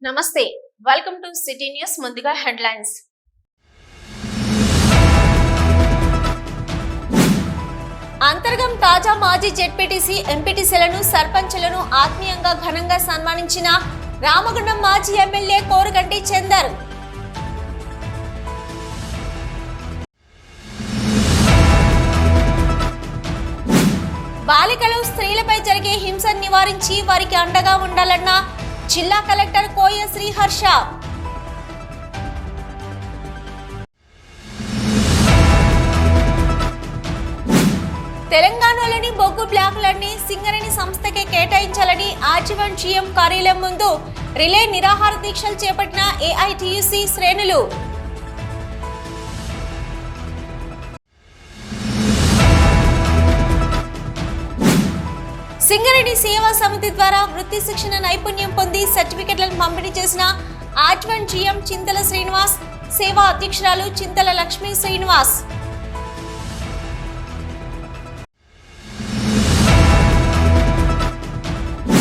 నమస్తే welcome to city news ముందుగా headlines Antargam తాజా మాజీ జెడ్పీటీసీ ఎంపీటీసీలను సర్పంచులను ఆత్మీయంగా ఘనంగా సన్మానించిన రామగుండం మాజీ ఎమ్మెల్యే కోరుగంటి చందర్ బాలికలు స్త్రీలపై జరిగే హింసను నివారించి వారికి అండగా ఉండాలన్న జిల్లా కలెక్టర్ కోయ శ్రీహర్ష తెలంగాణలోని బొగ్గు బ్లాకులన్నీ సింగరేణి సంస్థకే కేటాయించాలని ఆజీవన్ జీఎం కార్యాలయం ముందు రిలే నిరాహార దీక్షలు చేపట్టిన ఏఐటీయూసీ శ్రేణులు సింగరేణి సేవా సమితి ద్వారా వృత్తి శిక్షణ నైపుణ్యం పొంది సర్టిఫికెట్లను పంపిణీ చేసిన ఆజీవన్ జీఎం చింతల శ్రీనివాస్ సేవా అధ్యక్షురాలు చింతల లక్ష్మీ శ్రీనివాస్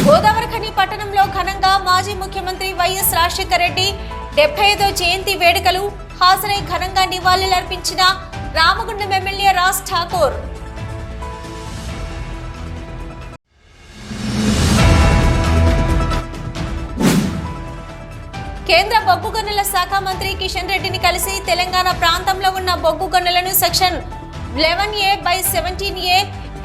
గోదావరిఖని పట్టణంలో ఘనంగా మాజీ ముఖ్యమంత్రి వైఎస్ రాజశేఖర రెడ్డి 75వ జయంతి వేడుకలు హాజరై ఘనంగా నివాళులర్పించిన రామగుండం ఎమ్మెల్యే రాజ్ ఠాకూర్ కేంద్ర బొగ్గు గనుల శాఖ మంత్రి కిషన్ రెడ్డిని కలిసి తెలంగాణ ప్రాంతంలో ఉన్న బొగ్గు గనులను సెక్షన్ 11A/17A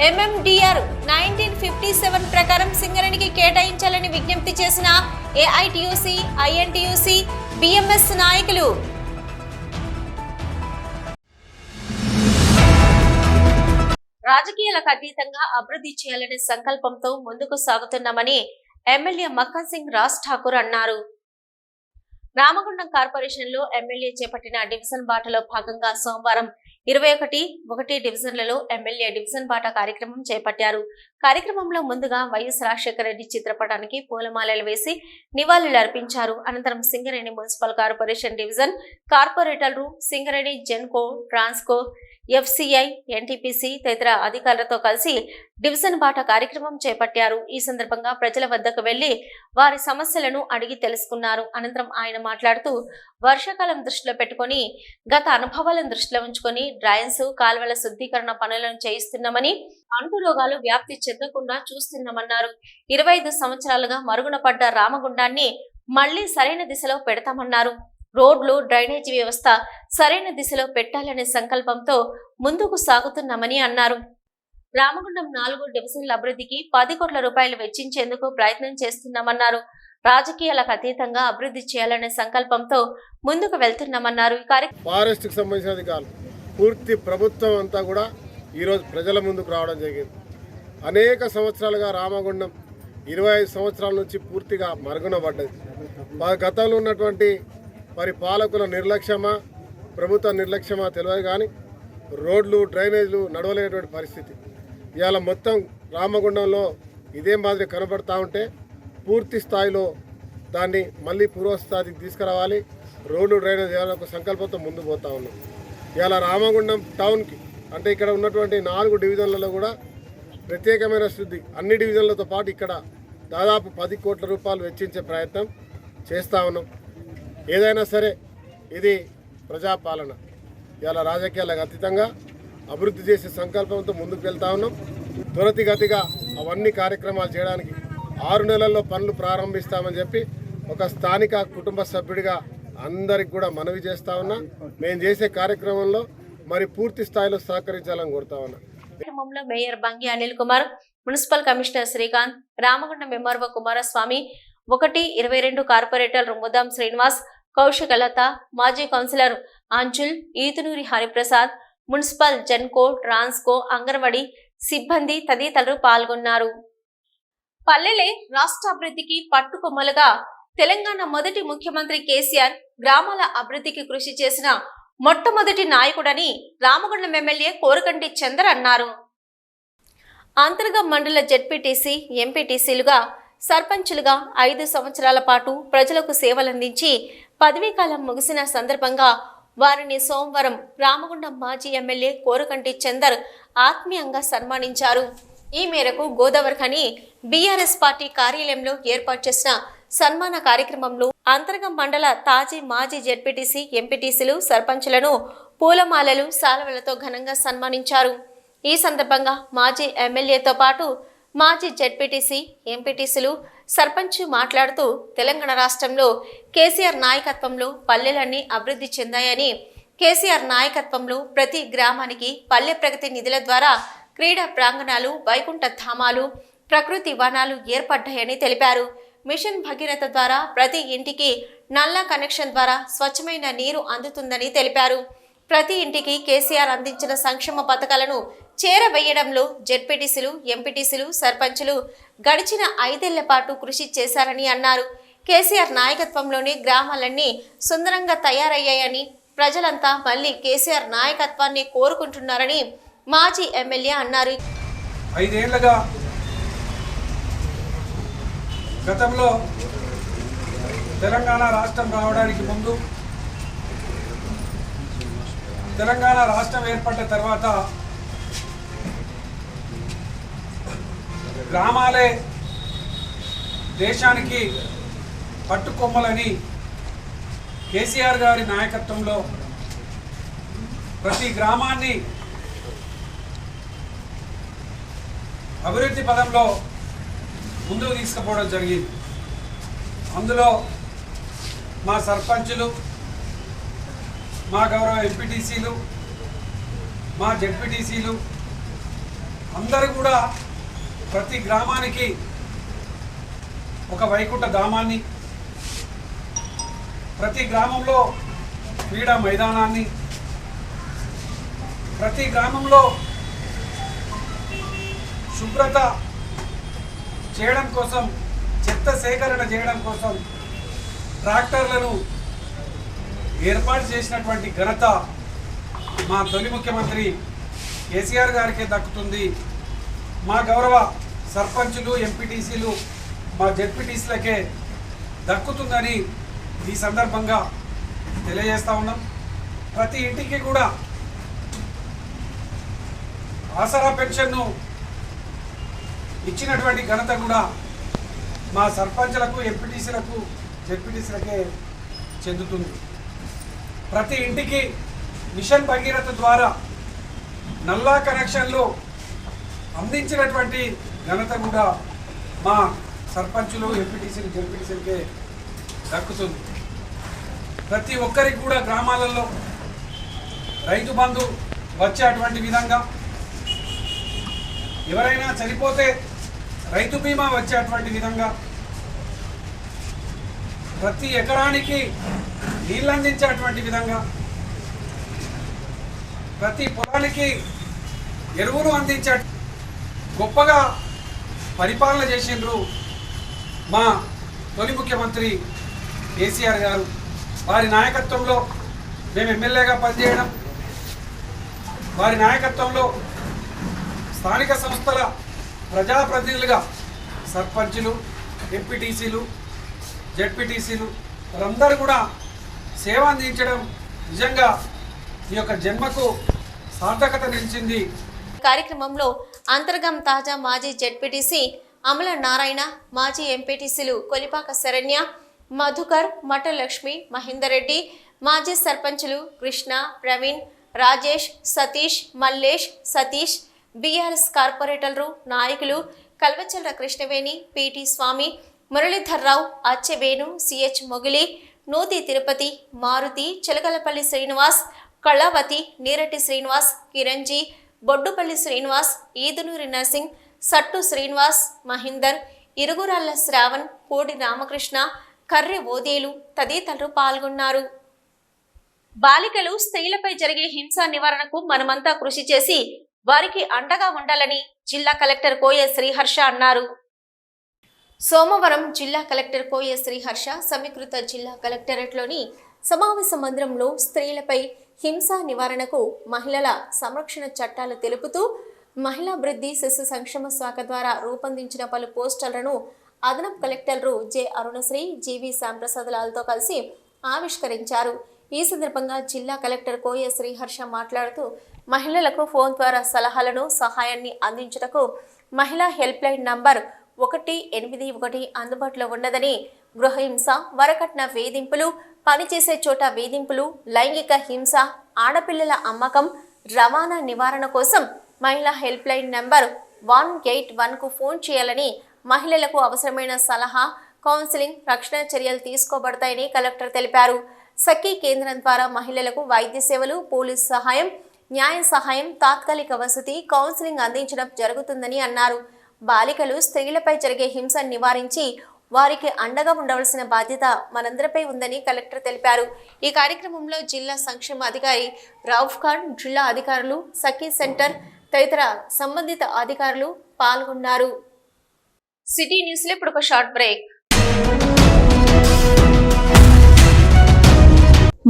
MMDR 1957 ప్రకారం సింగరేణికి కేటాయించాలని విజ్ఞప్తి చేసిన ఏఐటీయూసీ, ఐఎన్టీయూసీ, బిఎంఎస్ నాయకులు రాజకీయాలకు అతీతంగా అభివృద్ధి చేయాలనే సంకల్పంతో ముందుకు సాగుతున్నామని ఎమ్మెల్యే మక్కన్ సింగ్ రాజ్ ఠాకూర్ అన్నారు. రామగుండం కార్పొరేషన్ లో ఎమ్మెల్యే చేపట్టిన డివిజన్ బాటలో భాగంగా సోమవారం 21 డివిజన్లలో ఎమ్మెల్యే డివిజన్ బాట కార్యక్రమం చేపట్టారు. కార్యక్రమంలో ముందుగా వైఎస్ రాజశేఖర రెడ్డి చిత్రపటానికి పూలమాలలు వేసి నివాళులర్పించారు. అనంతరం సింగరేణి మున్సిపల్ కార్పొరేషన్ డివిజన్ కార్పొరేటర్లు, సింగరేణి జెన్కో, ట్రాన్స్కో, ఎఫ్సిఐ, ఎన్టీపీసీ తదితర అధికారులతో కలిసి డివిజన్ బాట కార్యక్రమం చేపట్టారు. ఈ సందర్భంగా ప్రజల వద్దకు వెళ్లి వారి సమస్యలను అడిగి తెలుసుకున్నారు. అనంతరం ఆయన మాట్లాడుతూ వర్షాకాలం దృష్టిలో పెట్టుకుని గత అనుభవాలను దృష్టిలో ఉంచుకొని డ్రైన్స్, కాల్వల శుద్ధీకరణ పనులను చేయిస్తున్నామని, అంటు రోగాలు వ్యాప్తి చెందకుండా చూస్తున్నామన్నారు. 25 సంవత్సరాలుగా మరుగున పడ్డ రామగుండాన్ని మళ్లీ సరైన దిశలో పెడతామన్నారు. రోడ్లు, డ్రైనేజీ వ్యవస్థ సరైన దిశలో పెట్టాలనే సంకల్పంతో ముందుకు సాగుతున్నామని అన్నారు. రామగుండం 4 డివిజన్ల అభివృద్ధికి 10 కోట్ల రూపాయలు వెచ్చించేందుకు ప్రయత్నం చేస్తున్నామన్నారు. రాజకీయాలకు అతీతంగా అభివృద్ధి చేయాలనే సంకల్పంతో ముందుకు వెళ్తున్నామన్నారు. ఫారెస్ట్ కి సంబంధించిన అధికారులు పూర్తి ప్రభుత్వం అంతా కూడా ఈరోజు ప్రజల ముందుకు రావడం జరిగింది. అనేక సంవత్సరాలుగా రామగుండం 25 సంవత్సరాల నుంచి పూర్తిగా మరుగున పడ్డది. గతంలో ఉన్నటువంటి పాలకుల నిర్లక్ష్యమా, ప్రభుత్వ నిర్లక్ష్యమా తెలియదు కానీ రోడ్లు, డ్రైనేజీలు నడవలేనటువంటి పరిస్థితి. ఇవాళ మొత్తం రామగుండంలో ఇదే మాదిరి కనబడతా ఉంటే పూర్తి స్థాయిలో దాన్ని మళ్ళీ పూర్వస్థాయికి తీసుకురావాలి, రోడ్లు, డ్రైనేజ్ చేయాలని ఒక సంకల్పంతో ముందు పోతా ఉన్నాం. ఇవాళ రామగుండం టౌన్కి అంటే ఇక్కడ ఉన్నటువంటి 4 డివిజన్లలో కూడా ప్రత్యేకమైన శుద్ధి, అన్ని డివిజన్లతో పాటు ఇక్కడ దాదాపు 10 కోట్ల రూపాయలు వెచ్చించే ప్రయత్నం చేస్తూ ఉన్నాం. ఏదైనా సరే ఇది ప్రజాపాలన. ఇలా రాజకీయాలకు అతీతంగా అభివృద్ధి చేసే సంకల్పంతో ముందుకు వెళ్తా ఉన్నాం. త్వరితగతిగా అవన్నీ కార్యక్రమాలు చేయడానికి 6 నెలల్లో పనులు ప్రారంభిస్తామని చెప్పి ఒక స్థానిక కుటుంబ సభ్యుడిగా అందరికి కూడా మనవి చేస్తా ఉన్నా. మేము చేసే కార్యక్రమంలో మరి పూర్తి స్థాయిలో సహకరించాలని కోరుతా ఉన్నా. కార్యక్రమంలో mayor Bangi Anil Kumar, municipal commissioner Srikanth, Ramagundam MRO Kumaraswamy, 1-22 corporator Mudam Srinivas, Kaushikalatha, మాజీ కౌన్సిలర్ అంజుల్, ఈతునూరి హరిప్రసాద్, మున్సిపల్ జెన్కో, ట్రాన్స్కో, అంగన్వాడీ సిబ్బంది తదితరులు పాల్గొన్నారు. పల్లెలే రాష్ట్ర అభివృద్ధికి పట్టుకొమ్మలుగా తెలంగాణ మొదటి ముఖ్యమంత్రి కేసీఆర్ గ్రామాల అభివృద్ధికి కృషి చేసిన మొట్టమొదటి నాయకుడని రామగుండం ఎమ్మెల్యే కోరుగంటి చందర్ అన్నారు. అంతర్గం మండల జెడ్పీటీసీ, ఎంపీటీసీలుగా, సర్పంచులుగా 5 సంవత్సరాల పాటు ప్రజలకు సేవలందించి పదవీకాలం ముగిసిన సందర్భంగా వారిని సోమవారం రామగుండం మాజీ ఎమ్మెల్యే కోరుగంటి చందర్ ఆత్మీయంగా సన్మానించారు. ఈ మేరకు గోదావరిఖని బీఆర్ఎస్ పార్టీ కార్యాలయంలో ఏర్పాటు చేసిన సన్మాన కార్యక్రమంలో అంతర్గం మండల తాజీ మాజీ జెడ్పీటీసీ ఎంపీటీసీలు సర్పంచులను పూలమాలలు శాలువలతో ఘనంగా సన్మానించారు. ఈ సందర్భంగా మాజీ ఎమ్మెల్యేతో పాటు మాజీ జెడ్పీటీసీ ఎంపీటీసీలు సర్పంచ్ మాట్లాడుతూ తెలంగాణ రాష్ట్రంలో కేసీఆర్ నాయకత్వంలో పల్లెలన్నీ అభివృద్ధి చెందాయని, కేసీఆర్ నాయకత్వంలో ప్రతి గ్రామానికి పల్లె ప్రగతి నిధుల ద్వారా క్రీడా ప్రాంగణాలు, వైకుంఠ ధామాలు, ప్రకృతి వనాలు ఏర్పడ్డాయని తెలిపారు. మిషన్ భగీరథ ద్వారా ప్రతి ఇంటికి నల్లా కనెక్షన్ ద్వారా స్వచ్ఛమైన నీరు అందుతుందని తెలిపారు. ప్రతి ఇంటికి కేసీఆర్ అందించిన సంక్షేమ పథకాలను చేరవేయడంలో జెడ్పీటీసీలు, ఎంపీటీసీలు, సర్పంచులు గడిచిన 5 ఏళ్ల పాటు కృషి చేశారని అన్నారు. కేసీఆర్ నాయకత్వంలోనే గ్రామాలన్నీ సుందరంగా తయారయ్యాయని, ప్రజలంతా మళ్లీ కేసీఆర్ నాయకత్వాన్ని కోరుకుంటున్నారని మాజీ ఎమ్మెల్యే అన్నారు. 5 ఏళ్లుగా గతంలో తెలంగాణ రాష్ట్రం రావడానికి ముందు, తెలంగాణ రాష్ట్రం ఏర్పడ్డ తర్వాత గ్రామాలే దేశానికి పట్టుకొమ్మలని కేసీఆర్ గారి నాయకత్వంలో ప్రతి గ్రామాన్ని అభివృద్ధి పదంలో ముందుకు తీసుకుపోవడం జరిగింది. అందులో మా సర్పంచులు, మా గౌరవ ఎంపీటీసీలు, మా జెడ్పీటీసీలు అందరూ కూడా ప్రతి గ్రామానికి ఒక వైకుంఠ ధామాన్ని, ప్రతి గ్రామంలో క్రీడా మైదానాన్ని, ప్రతి గ్రామంలో శుభ్రత చేయడం కోసం, చెత్త సేకరణ చేయడం కోసం ట్రాక్టర్లను ఏర్పాటు చేసినటువంటి ఘనత మా తొలి ముఖ్యమంత్రి కేసీఆర్ గారికే దక్కుతుంది. మా గౌరవ సర్పంచులు, ఎంపీటీసీలు, మా జెడ్పీటీసీలకే దక్కుతుందని ఈ సందర్భంగా తెలియజేస్తా ఉన్నాం. ప్రతి ఇంటికి కూడా ఆసరా పెన్షన్ను ఇచ్చినటువంటి ఘనత కూడా మా సర్పంచులకు, ఎంపీటీసీలకు, జెడ్పీటీసీలకే చెందుతుంది. ప్రతి ఇంటికి మిషన్ భగీరథ ద్వారా నల్లా కనెక్షన్లు అందించినటువంటి ఘనత కూడా మా సర్పంచులు, ఎంపీటీసీలు, జెడ్పీటీసీలకే దక్కుతుంది. ప్రతి ఒక్కరికి కూడా గ్రామాలలో రైతు బంధు వచ్చేటువంటి విధంగా, ఎవరైనా చనిపోతే రైతు బీమా వచ్చేటువంటి విధంగా, ప్రతి ఎకరానికి నీళ్ళు అందించేటువంటి విధంగా, ప్రతి పొలానికి ఎరువులు అందించే గొప్పగా పరిపాలన చేసిండ్రు మా తొలి ముఖ్యమంత్రి కేసీఆర్ గారు. వారి నాయకత్వంలో మేము ఎమ్మెల్యేగా పనిచేయడం, వారి నాయకత్వంలో స్థానిక సంస్థల ప్రజాప్రతినిధులుగా సర్పంచులు, ఎంపీటీసీలు, జెడ్పీటీసీలు వారందరూ కూడా సేవ అందించడం నిజంగా ఈ యొక్క జన్మకు సార్థకత నిలిచింది. కార్యక్రమంలో అంతర్గం తాజా మాజీ జెడ్పీటీసీ అమల నారాయణ, మాజీ ఎంపీటీసీలు కొలిపాక శరణ్య, మధుకర్, మఠలక్ష్మి, మహేందర్ రెడ్డి, మాజీ సర్పంచులు కృష్ణ, ప్రవీణ్, రాజేష్, సతీష్, మల్లేష్, సతీష్, బీఆర్ఎస్ కార్పొరేటర్లు, నాయకులు కల్వచల్ల కృష్ణవేణి, పిటి స్వామి, మురళీధర్రావు, అచ్చెవేణు, సిహెచ్ మొగిలి, నూతి తిరుపతి, మారుతి, చిలకలపల్లి శ్రీనివాస్, కళావతి, నీరటి శ్రీనివాస్, కిరంజీ, బొడ్డుపల్లి శ్రీనివాస్, ఈదునూరి నర్సింగ్, సట్టు శ్రీనివాస్, మహేందర్, ఇరుగురాళ్ల శ్రావణ్, కోడి రామకృష్ణ, కర్రె ఓదేలు తదితరులు పాల్గొన్నారు. బాలికలు, స్త్రీలపై జరిగే హింస నివారణకు మనమంతా కృషి చేసి వారికి అండగా ఉండాలని జిల్లా కలెక్టర్ కోయ శ్రీహర్ష అన్నారు. సోమవారం జిల్లా కలెక్టర్ కోయ శ్రీహర్ష సమీకృత జిల్లా కలెక్టరేట్లోని సమావేశ మందిరంలో స్త్రీలపై హింస నివారణకు మహిళల సంరక్షణ చట్టాలు తెలుపుతూ మహిళాభివృద్ధి శిశు సంక్షేమ శాఖ ద్వారా రూపొందించిన పలు పోస్టర్లను అదనపు కలెక్టర్లు జె అరుణశ్రీ, జీవి శ్యాంప్రసాద్లతో కలిసి ఆవిష్కరించారు. ఈ సందర్భంగా జిల్లా కలెక్టర్ కోయ శ్రీహర్ష మాట్లాడుతూ మహిళలకు ఫోన్ ద్వారా సలహాలను, సహాయాన్ని అందించుటకు మహిళా హెల్ప్ లైన్ నంబర్ 181 అందుబాటులో ఉన్నదని, గృహహింస, వరకట్న వేధింపులు, పనిచేసే చోట వేధింపులు, లైంగిక హింస, ఆడపిల్లల అమ్మకం, రవాణా నివారణ కోసం మహిళా హెల్ప్ లైన్ నంబర్ 181కు ఫోన్ చేయాలని, మహిళలకు అవసరమైన సలహా, కౌన్సిలింగ్, రక్షణ చర్యలు తీసుకోబడతాయని కలెక్టర్ తెలిపారు. సఖీ కేంద్రం ద్వారా మహిళలకు వైద్య సేవలు, పోలీసు సహాయం, న్యాయ సహాయం, తాత్కాలిక వసతి, కౌన్సిలింగ్ అందించడం జరుగుతుందని అన్నారు. బాలికలు, స్త్రీలపై జరిగే హింసను నివారించి వారికి అండగా ఉండవలసిన బాధ్యత మనందరిపై ఉందని కలెక్టర్ తెలిపారు. ఈ కార్యక్రమంలో జిల్లా సంక్షేమ అధికారి రౌఫ్ ఖాన్, జిల్లా అధికారులు, సఖీ సెంటర్ తదితర సంబంధిత అధికారులు పాల్గొన్నారు. సిటీ న్యూస్ లో ఇప్పుడు ఒక షార్ట్ బ్రేక్.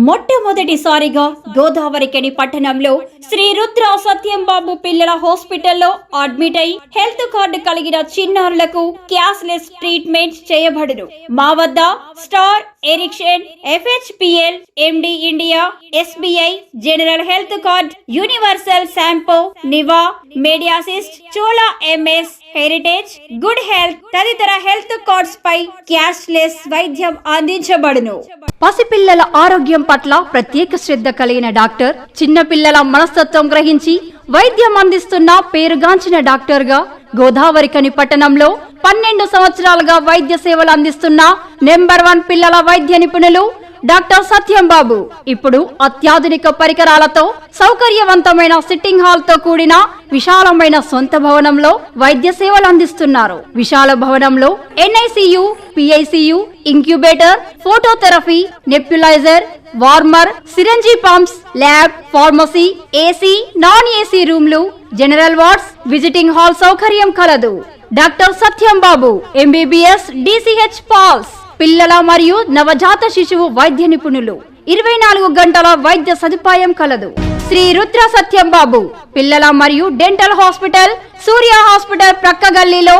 మొట్టమొదటిసారిగా గోదావరికని పట్టణంలో శ్రీ రుద్ర సత్యంబాబు పిల్లల హాస్పిటల్లో అడ్మిట్ అయి హెల్త్ కార్డు కలిగిన చిన్నారులకు క్యాష్లెస్ ట్రీట్మెంట్ చేయబడును. మా వద్ద స్టార్, ఎరిక్షన్, FHPL, MD India, SBI, general health card, universal Sompo, Niva, Medi Assist, Chola MS, heritage, good health తదితర హెల్త్ కార్డ్స్ పై క్యాష్లెస్ వైద్యం అందించబడును. పసిపిల్లల ఆరోగ్యం పట్ల ప్రత్యేక శ్రద్ధ కలిగిన డాక్టర్, చిన్నపిల్లల మనస్తత్వం గ్రహించి వైద్యం అందిస్తున్న పేరుగాంచిన డాక్టర్ గా గోదావరికని పట్టణంలో 12 సంవత్సరాలుగా వైద్య సేవలు అందిస్తున్న నెంబర్ 1 పిల్లల వైద్య నిపుణులు డాక్టర్ సత్యంబాబు ఇప్పుడు అత్యాధునిక పరికరాలతో సౌకర్యవంతమైన సిట్టింగ్ హాల్ తో కూడిన విశాలమైన సొంత భవనంలో వైద్య సేవలు అందిస్తున్నారు. విశాల భవనంలో NICU, PICU, incubator, phototherapy, nebuliser, warmer, syringe pumps, lab, pharmacy, AC, non AC రూమ్లు, జనరల్ వార్డ్స్, విజిటింగ్ హాల్ సౌకర్యం కలదు. డాక్టర్ సత్యంబాబు MBBS, DCH పాల్స్, పిల్లల మరియు నవజాత శిశువు వైద్య నిపుణులు, 24 గంటల వైద్య సదుపాయం కలదు. శ్రీ రుద్ర సత్యంబాబు పిల్లల మరియు డెంటల్ హాస్పిటల్, సూర్య హాస్పిటల్ ప్రక్క గల్లీలో,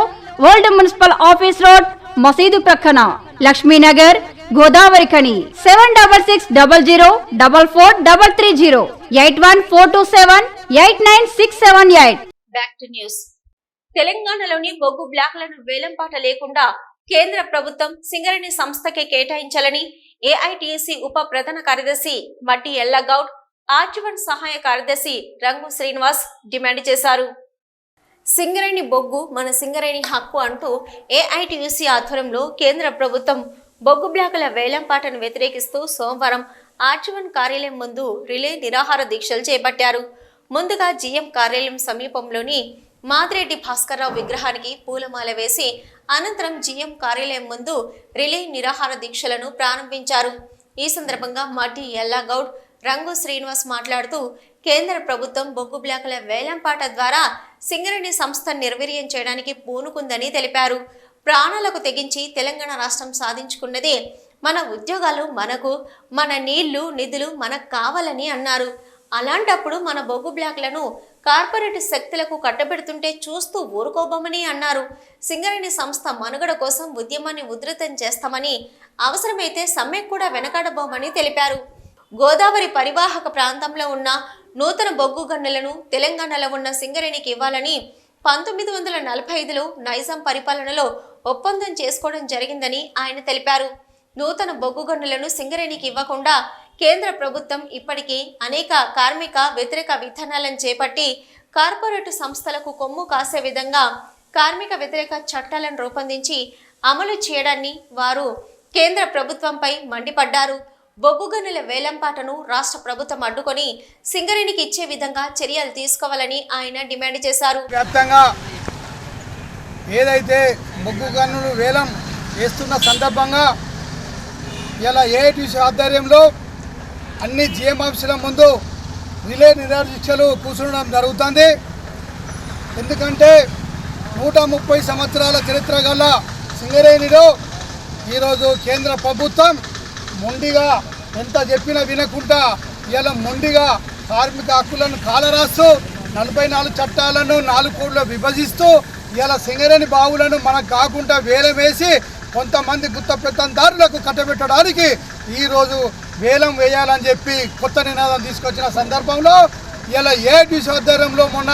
ఓల్డ్ మున్సిపల్ ఆఫీస్ రోడ్, మసీదు ప్రక్కన, Lakshmi Nagar, Godavarikhani. 7600444330 8142789678. Back to news. తెలంగాణలోని బొగ్గు బ్లాక్లను వేలంపాట లేకుండా కేంద్ర ప్రభుత్వం సింగరేణి సంస్థకే కేటాయించాలని AITC ఉప ప్రధాన కార్యదర్శి మట్టి ఎల్లగౌడ్, ఆజీవన్ సహాయ కార్యదర్శి రంగు శ్రీనివాస్ డిమాండ్ చేశారు. సింగరేణి బొగ్గు మన సింగరేణి హక్కు అంటూ AITC ఆధ్వర్యంలో కేంద్ర ప్రభుత్వం బొగ్గు బ్లాకుల వేలంపాటను వ్యతిరేకిస్తూ సోమవారం ఆజీవన్ కార్యాలయం ముందు రిలే నిరాహార దీక్షలు చేపట్టారు. ముందుగా GM కార్యాలయం సమీపంలోని మాదిరెడ్డి భాస్కర్రావు విగ్రహానికి పూలమాల వేసి అనంతరం GM కార్యాలయం ముందు రిలే నిరాహార దీక్షలను ప్రారంభించారు. ఈ సందర్భంగా మట్టి ఎల్లగౌడ్, రంగు శ్రీనివాస్ మాట్లాడుతూ కేంద్ర ప్రభుత్వం బొగ్గు బ్లాకుల వేలంపాట ద్వారా సింగరేణి సంస్థ నిర్వీర్యం చేయడానికి పూనుకుందని తెలిపారు. ప్రాణాలకు తెగించి తెలంగాణ రాష్ట్రం సాధించుకున్నది మన ఉద్యోగాలు మనకు, మన నీళ్లు, నిధులు మనకు కావాలని అన్నారు. అలాంటప్పుడు మన బొగ్గు బ్లాక్లను కార్పొరేట్ శక్తులకు కట్టబెడుతుంటే చూస్తూ ఊరుకోబోమని అన్నారు. సింగరేణి సంస్థ మనుగడ కోసం ఉద్యమాన్ని ఉధృతం చేస్తామని, అవసరమైతే సమ్మె కూడా వెనకాడబోమని తెలిపారు. గోదావరి పరివాహక ప్రాంతంలో ఉన్న నూతన బొగ్గు గనులను తెలంగాణలో ఉన్న సింగరేణికి ఇవ్వాలని 1945లో నైజాం పరిపాలనలో ఒప్పందం చేసుకోవడం జరిగిందని ఆయన తెలిపారు. నూతన బొగ్గు గనులను సింగరేణికి ఇవ్వకుండా కేంద్ర ప్రభుత్వం ఇప్పటికీ అనేక కార్మిక వ్యతిరేక విధానాలను చేపట్టి కార్పొరేట్ సంస్థలకు కొమ్ము కాసే విధంగా కార్మిక వ్యతిరేక చట్టాలను రూపొందించి అమలు చేయడాన్ని వారు కేంద్ర ప్రభుత్వంపై మండిపడ్డారు. బొగ్గు గనుల వేలంపాటను రాష్ట్ర ప్రభుత్వం అడ్డుకొని సింగరేణికి ఇచ్చే విధంగా చర్యలు తీసుకోవాలని ఆయన డిమాండ్ చేశారు. వ్యాప్తంగా ఏదైతే బొగ్గు గనులు వేలం వేస్తున్న సందర్భంగా ఇలా AITC ఆధ్వర్యంలో అన్ని GM ఆఫీసుల ముందు రిలే నిరాదీక్షలు కూర్చోవడం జరుగుతుంది. ఎందుకంటే 130 సంవత్సరాల చరిత్ర గల సింగరేణిలో ఈరోజు కేంద్ర ప్రభుత్వం మొండిగా ఎంత చెప్పినా వినకుండా ఇలా మొండిగా కార్మిక హక్కులను కాలరాస్తూ 44 చట్టాలను 4 కోడ్లో విభజిస్తూ ఇలా సింగరేణి బావులను మనకు కాకుండా వేలం వేసి కొంతమంది గుత్త పెత్తందారులకు కట్టబెట్టడానికి ఈరోజు వేలం వేయాలని చెప్పి కొత్త నినాదం తీసుకొచ్చిన సందర్భంలో ఇలా AITC ఆధ్వర్యంలో మొన్న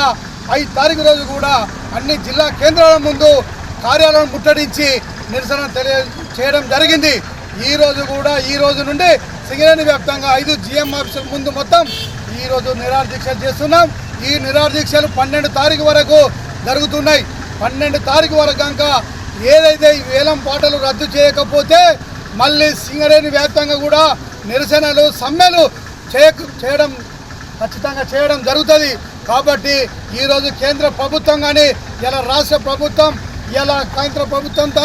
5 తారీఖు రోజు కూడా అన్ని జిల్లా కేంద్రాల ముందు కార్యాలయం ముట్టడించి నిరసన చేయడం జరిగింది. ఈ రోజు నుండి సింగరేణి వ్యాప్తంగా 5 GM ఆఫీసుల ముందు మొత్తం ఈరోజు నిరాదీక్ష చేస్తున్నాం. ఈ నిరాదీక్షలు 12 తారీఖు వరకు జరుగుతున్నాయి. 12 తారీఖు వరకు కనుక ఏదైతే ఈ వేలం పాటలు రద్దు చేయకపోతే మళ్ళీ సింగరేణి వ్యాప్తంగా కూడా నిరసనలు సమ్మెలు చేయడం ఖచ్చితంగా చేయడం జరుగుతుంది. కాబట్టి ఈరోజు కేంద్ర ప్రభుత్వం కానీ ఇలా రాష్ట్ర ప్రభుత్వం ఇలా కేంద్ర ప్రభుత్వంతో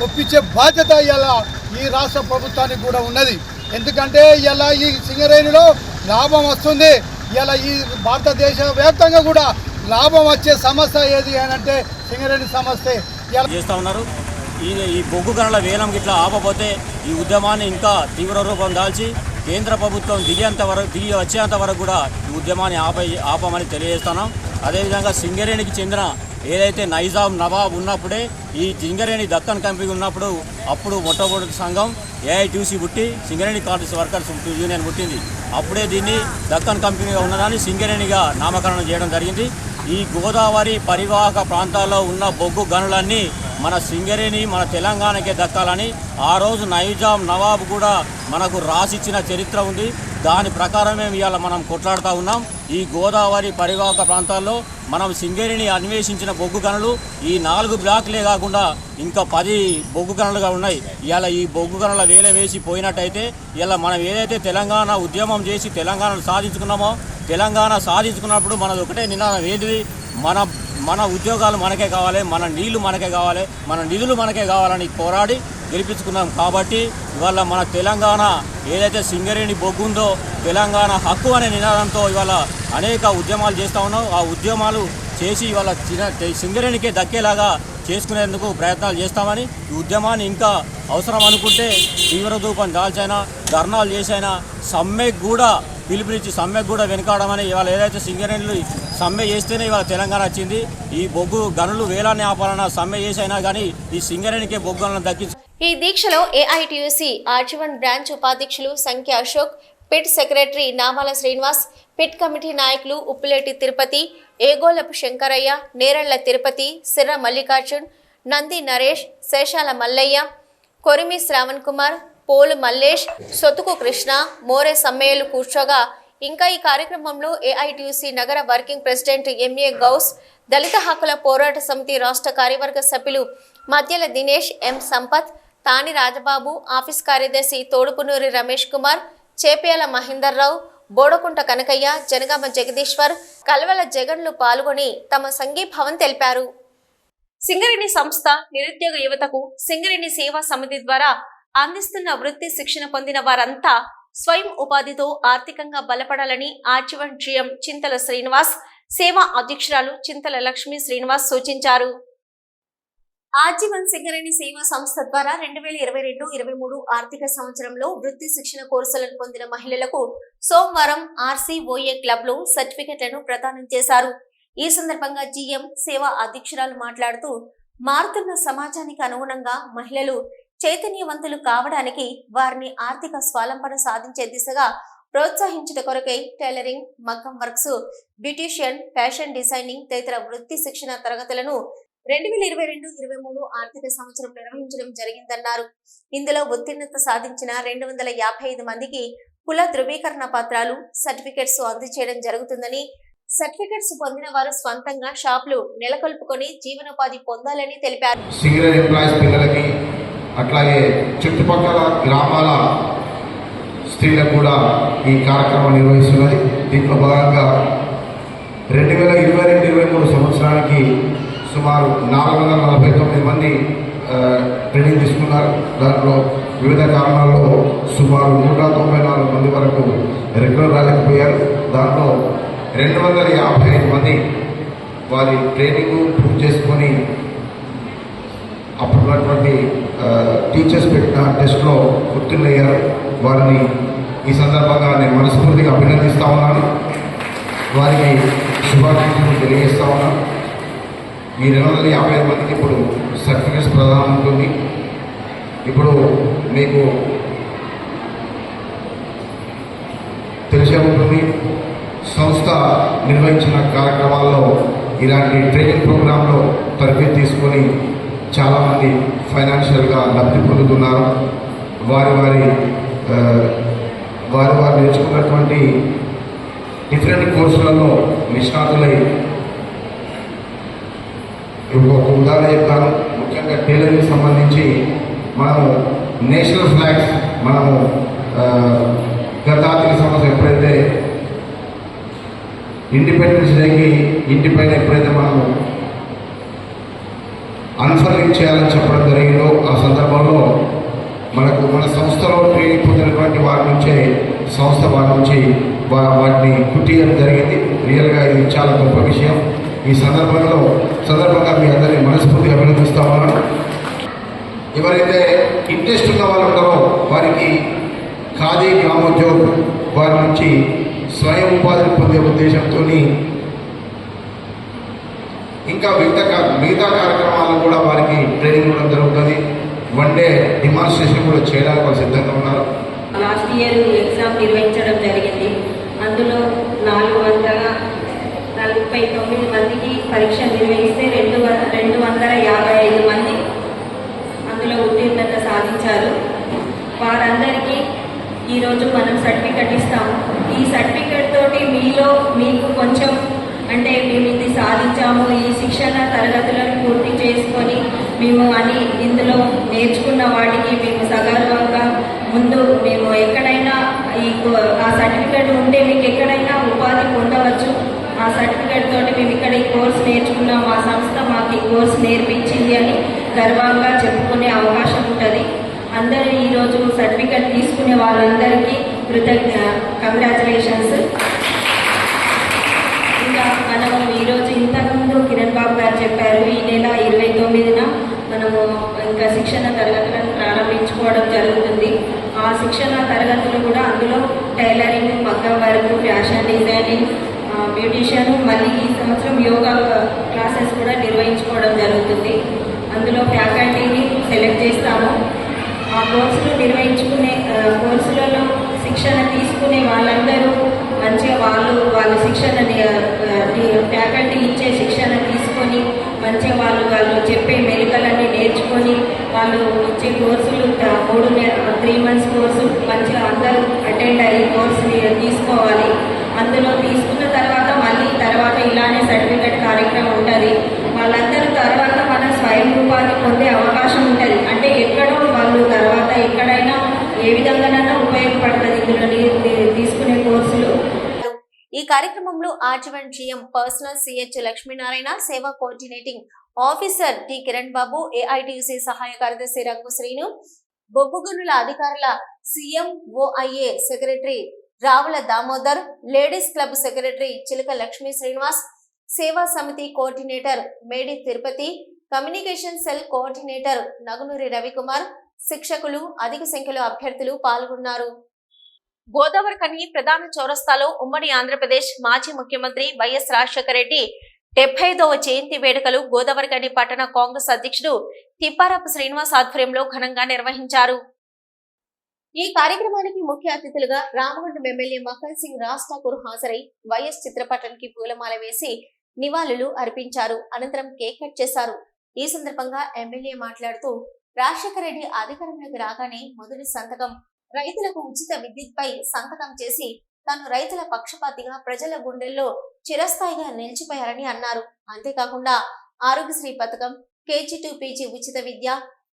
ఒప్పించే బాధ్యత ఇలా ఈ రాష్ట్ర ప్రభుత్వానికి కూడా ఉన్నది. ఎందుకంటే ఇలా ఈ సింగరేణిలో లాభం వస్తుంది. ఇలా ఈ భారతదేశ వ్యాప్తంగా కూడా లాభం వచ్చే సమస్య ఏది అని అంటే సింగరేణి సమస్య చేస్తూ ఉన్నారు. ఈ బొగ్గు గనుల వేలం గిట్లా ఆపపోతే ఈ ఉద్యమాన్ని ఇంకా తీవ్ర రూపం దాల్చి కేంద్ర ప్రభుత్వం దిగి వచ్చేంత వరకు కూడా ఈ ఉద్యమాన్ని ఆపమని తెలియజేస్తున్నాం. అదేవిధంగా సింగరేణికి చెందిన ఏదైతే నైజాం నవాబ్ ఉన్నప్పుడే ఈ సింగరేణి దక్కన్ కంపెనీ ఉన్నప్పుడు అప్పుడు మొట్టమొదటి సంఘం AITUC పుట్టి సింగరేణి కార్డ్స్ వర్కర్స్ యూనియన్ పుట్టింది. అప్పుడే దీన్ని దక్కన్ కంపెనీగా ఉన్నదాన్ని సింగరేణిగా నామకరణం చేయడం జరిగింది. ఈ గోదావరి పరివాహక ప్రాంతాల్లో ఉన్న బొగ్గు గనులన్నీ మన సింగరేణి మన తెలంగాణకే దక్కాలని ఆ రోజు నైజాం నవాబ్ కూడా మనకు రాసిచ్చిన చరిత్ర ఉంది. దాని ప్రకారమే ఇవాళ మనం కొట్లాడుతూ ఉన్నాం. ఈ గోదావరి పరివాహక ప్రాంతాల్లో మనం సింగరేణి అన్వేషించిన బొగ్గు గనులు ఈ 4 బ్లాక్లే కాకుండా ఇంకా 10 బొగ్గు గనులుగా ఉన్నాయి. ఇవాళ ఈ బొగ్గు గనుల వేలం వేసి పోయినట్టయితే ఇలా మనం ఏదైతే తెలంగాణ ఉద్యమం చేసి తెలంగాణను సాధించుకున్నామో తెలంగాణ సాధించుకున్నప్పుడు మనది ఒకటే నినాదం ఏది, మన ఉద్యోగాలు మనకే కావాలి, మన నీళ్లు మనకే కావాలి, మన నిధులు మనకే కావాలని పోరాడి గెలిపించుకున్నాం. కాబట్టి ఇవాళ మన తెలంగాణ ఏదైతే సింగరేణి బొగ్గు ఉందో తెలంగాణ హక్కు అనే నినాదంతో ఇవాళ అనేక ఉద్యమాలు చేస్తూ ఉన్నాం. ఆ ఉద్యమాలు చేసి ఇవాళ సింగరేణికే దక్కేలాగా చేసుకునేందుకు ప్రయత్నాలు చేస్తామని ఈ ఉద్యమాన్ని ఇంకా అవసరం అనుకుంటే తీవ్ర రూపం దాల్చైనా ధర్నాలు చేసైనా సమ్మెకు కూడా పిలుపునిచ్చి సమ్మెకు కూడా వెనుకాడమని ఇవాళ ఏదైతే సింగరేణిలు సమ్మె చేస్తేనే ఇవాళ తెలంగాణ వచ్చింది. ఈ బొగ్గు గనులు వేలాన్ని ఆపాలన్నా సమ్మె చేసైనా కానీ ఈ సింగరేణికే బొగ్గు గనులను దక్కించి ఈ దీక్షలో AITUC ఆర్జీవన్ బ్రాంచ్ ఉపాధ్యక్షులు సంఖ్య అశోక్, పిట్ సెక్రటరీ నామాల శ్రీనివాస్, పిట్ కమిటీ నాయకులు ఉప్పులేటి తిరుపతి, ఏగోలపు శంకరయ్య, నేరళ్ల తిరుపతి, సిర్ర మల్లికార్జున్, నంది నరేష్, శేషాల మల్లయ్య, కొరిమి శ్రావణ్ కుమార్, పోలు మల్లేష్, సొతుకు కృష్ణ, మోరే సమ్మయ్యలు కూర్చోగా ఇంకా ఈ కార్యక్రమంలో AITUC నగర వర్కింగ్ ప్రెసిడెంట్ MA గౌస్, దళిత హక్కుల పోరాట సమితి రాష్ట్ర కార్యవర్గ సభ్యులు మధ్యల దినేష్, M సంపత్, తాని రాజబాబు, ఆఫీస్ కార్యదర్శి తోడుపునూరి రమేష్ కుమార్, చేపేల మహేందర్ రావు, బోడకుంట కనకయ్య, జనగామ జగదీశ్వర్, కల్వల జగన్లు పాల్గొని తమ సంఘీభావం తెలిపారు. సింగరేణి సంస్థ నిరుద్యోగ యువతకు సింగరేణి సేవా సమితి ద్వారా అందిస్తున్న వృత్తి శిక్షణ పొందిన వారంతా స్వయం ఉపాధితో ఆర్థికంగా బలపడాలని ఆర్జీవన్ GM చింతల శ్రీనివాస్, సేవా అధ్యక్షురాలు చింతల లక్ష్మీ శ్రీనివాస్ సూచించారు. ఆర్జీవన్ సింగరేణి సేవా సంస్థ ద్వారా 2022-23 ఆర్థిక సంవత్సరంలో వృత్తి శిక్షణ కోర్సులను పొందిన మహిళలకు సోమవారం RCOA క్లబ్ లో సర్టిఫికెట్లను ప్రదానం చేశారు. ఈ సందర్భంగా GM సేవా అధ్యక్షురాలు మాట్లాడుతూ మారుతున్న సమాజానికి అనుగుణంగా మహిళలు చైతన్యవంతులు కావడానికి వారిని ఆర్థిక స్వాలంబన సాధించే దిశగా ప్రోత్సహించుట కొరకై టైలరింగ్, మగ్గం వర్క్స్, బ్యూటీషియన్, ఫ్యాషన్ డిజైనింగ్ తదితర వృత్తి శిక్షణ తరగతులను 2022-23 ఆర్థిక సంవత్సరం నిర్వహించడం జరిగిందన్నారు. ఇందులో ఉత్తీర్ణత సాధించిన 255 మందికి కుల ధృవీకరణ పత్రాలు, సర్టిఫికెట్స్ అందజేయడం జరుగుతుందని, సర్టిఫికెట్స్ పొందిన వారు స్వంతంగా షాపులు నెలకొల్పుకొని జీవనోపాధి పొందాలని తెలిపారు. సింగరేణి ఎంప్లాయీస్ పిల్లలకి అట్లాగే చుట్టుపక్కల గ్రామాల స్త్రీలకు కూడా ఈ కార్యక్రమం నిర్వహిస్తున్నది. దీంట్లో భాగంగా 2022-23 సంవత్సరానికి సుమారు 449 మంది ట్రైనింగ్ తీసుకున్నారు. దాంట్లో వివిధ కారణాల్లో సుమారు 194 మంది వరకు రెగ్యులర్ రాలేకపోయారు. దాంట్లో 255 మంది వారి ట్రైనింగ్ పూర్తి చేసుకొని అప్పుడున్నటువంటి టీచర్స్ పెట్టిన టెస్ట్లో ఉత్తీర్ణయ్యారు. వారిని ఈ సందర్భంగా నేను మనస్ఫూర్తిగా అభినందిస్తూ ఉన్నాను. వారికి శుభాకాంక్షలు తెలియజేస్తూ ఉన్నాను. ఈ 255 మందికి ఇప్పుడు సర్టిఫికేట్స్ ప్రదానం ఉంటుంది. ఇప్పుడు మీకు తెలిసే ఉంటుంది, సంస్థ నిర్వహించిన కార్యక్రమాల్లో ఇలాంటి ట్రైనింగ్ ప్రోగ్రాంలో తరబేతి తీసుకొని చాలామంది ఫైనాన్షియల్గా లబ్ధి పొందుతున్నారు. వారు నేర్చుకున్నటువంటి డిఫరెంట్ కోర్సులలో నిష్ణాతులై ఒక ఉదాహరణ చెప్తాను. ముఖ్యంగా టైలరింగ్ సంబంధించి మనము నేషనల్ ఫ్లాగ్స్ మనము గత ఆర్థిక సంవత్సరం ఎప్పుడైతే ఇండిపెండెన్స్ డేకి ఇంటిపైన ఎప్పుడైతే మనము అన్ఫర్లింగ్ చేయాలని చెప్పడం జరిగిందో ఆ సందర్భంలో మన సంస్థలో ట్రైనింగ్ పొందినటువంటి వారి నుంచి వాటిని కుట్టియడం జరిగింది. రియల్గా ఇది చాలా గొప్ప విషయం. ఈ సందర్భంగా మీ అందరినీ మనస్ఫూర్తిగా అభినందిస్తా ఉన్నాను. ఎవరైతే ఇంట్రెస్ట్ ఉన్న వాళ్ళు ఉంటారో వారికి ఖాదీ గ్రామోద్యోగ్ వారి నుంచి స్వయం ఉపాధిని పొందే ఉద్దేశంతో ఇంకా మిగతా కార్యక్రమాలను కూడా వారికి ట్రైనింగ్ ఇవ్వడం జరుగుతుంది. వన్ డే డిమాన్స్ట్రేషన్ కూడా చేయడానికి వాళ్ళు సిద్ధంగా ఉన్నారు. లాస్ట్ ఇయర్ ఎగ్జామ్ నిర్వహించడం జరిగింది. అందులో 449 మందికి పరీక్ష నిర్వహిస్తే 255 మంది అందులో ఉత్తీర్ణత సాధించారు. వారందరికీ ఈరోజు మనం సర్టిఫికెట్ ఇస్తాము. ఈ సర్టిఫికెట్ తోటి మీకు కొంచెం అంటే మేము ఇది సాధించాము, ఈ శిక్షణ తరగతులను పూర్తి చేసుకొని మేము ఇందులో నేర్చుకున్న వాటికి మేము సగర్వంగా ముందు మేము ఎక్కడైనా ఆ సర్టిఫికెట్ ఉంటే మీకు ఎక్కడైనా ఉపాధి పొందవచ్చు. ఆ సర్టిఫికెట్ తోటి మేము ఇక్కడ ఈ కోర్సు నేర్చుకున్నాం, మా సంస్థ మాకు ఈ కోర్సు నేర్పించింది అని గర్వంగా చెప్పుకునే అవకాశం ఉంటుంది. అందరూ ఈరోజు సర్టిఫికెట్ తీసుకునే వాళ్ళందరికీ కంగ్రాచులేషన్స్. ఇంకా మనము ఈరోజు ఇంతకుముందు కిరణ్ బాబు గారు చెప్పారు, ఈ నెల 29న మనము ఇంకా శిక్షణ తరగతులను ప్రారంభించుకోవడం జరుగుతుంది. ఆ శిక్షణ తరగతులు కూడా అందులో టైలరింగ్, మగ్గం వర్క్, ఫ్యాషన్ డిజైనింగ్, బ్యూటిషియన్, మళ్ళీ ఈ సంవత్సరం యోగా క్లాసెస్ కూడా నిర్వహించుకోవడం జరుగుతుంది. అందులో ఫ్యాకల్టీని సెలెక్ట్ చేస్తాము. ఆ కోర్సులు కోర్సులలో శిక్షణ తీసుకునే వాళ్ళందరూ మంచిగా వాళ్ళు శిక్షణని ఫ్యాకల్టీ ఇచ్చే శిక్షణ తీసుకొని మంచిగా వాళ్ళు చెప్పే మెలకువలన్నీ నేర్చుకొని వాళ్ళు ఇచ్చే కోర్సులు 3 months కోర్సు మంచిగా అందరూ అటెండ్ అయ్యి కోర్సుని తీసుకోవాలి. అందులో తీసుకున్న తర్వాత ఇలానే సర్టిఫికెట్ కార్యక్రమం ఉంటుంది. వాళ్ళందరూ తర్వాత మన స్వయం ఉపాధి పొందే అవకాశం ఉంటుంది. అంటే ఎక్కడో వాళ్ళు తర్వాత ఎక్కడైనా ఏ విధంగానైనా ఉపయోగపడుతుంది ఇందులో తీసుకునే కోర్సులు. ఈ కార్యక్రమంలో RG one GM personnel CH Lakshminarayana, Seva coordinating officer T Kiran Babu, AITUC సహాయ కార్యదర్శి రంగు శ్రీను, బొగ్గు గనుల అధికారుల CMOIA secretary Ravula Damodar, ladies club secretary Chilaka Lakshmi Srinivas, Seva Samithi coordinator Medi Tirupati, communication cell coordinator Nagunuri Ravikumar, శిక్షకులు, అధిక సంఖ్యలో అభ్యర్థులు పాల్గొన్నారు. గోదావరికని ప్రధాన చౌరస్తాలో ఉమ్మడి ఆంధ్రప్రదేశ్ మాజీ ముఖ్యమంత్రి వైఎస్ రాజశేఖర రెడ్డి 75వ జయంతి వేడుకలు గోదావరికని పట్టణ కాంగ్రెస్ అధ్యక్షుడు తిప్పారపు శ్రీనివాస్ ఆధ్వర్యంలో ఘనంగా నిర్వహించారు. ఈ కార్యక్రమానికి ముఖ్య అతిథులుగా రామగుండం ఎమ్మెల్యే మక్కన్ సింగ్ రాజ్ ఠాకూర్ హాజరై వైఎస్ చిత్రపటానికి పూలమాల వేసి నివాళులు అర్పించారు. అనంతరం కేక్ కట్ చేశారు. ఈ సందర్భంగా ఎమ్మెల్యే మాట్లాడుతూ రాజశేఖర రెడ్డి అధికారంలోకి రాగానే మొదటి సంతకం రైతులకు ఉచిత విద్యుత్పై సంతకం చేసి తాను రైతుల పక్షపాతిగా ప్రజల గుండెల్లో చిరస్థాయిగా నిలిచిపోయారని అన్నారు. అంతేకాకుండా ఆరోగ్యశ్రీ పథకం, KG to PG ఉచిత విద్య,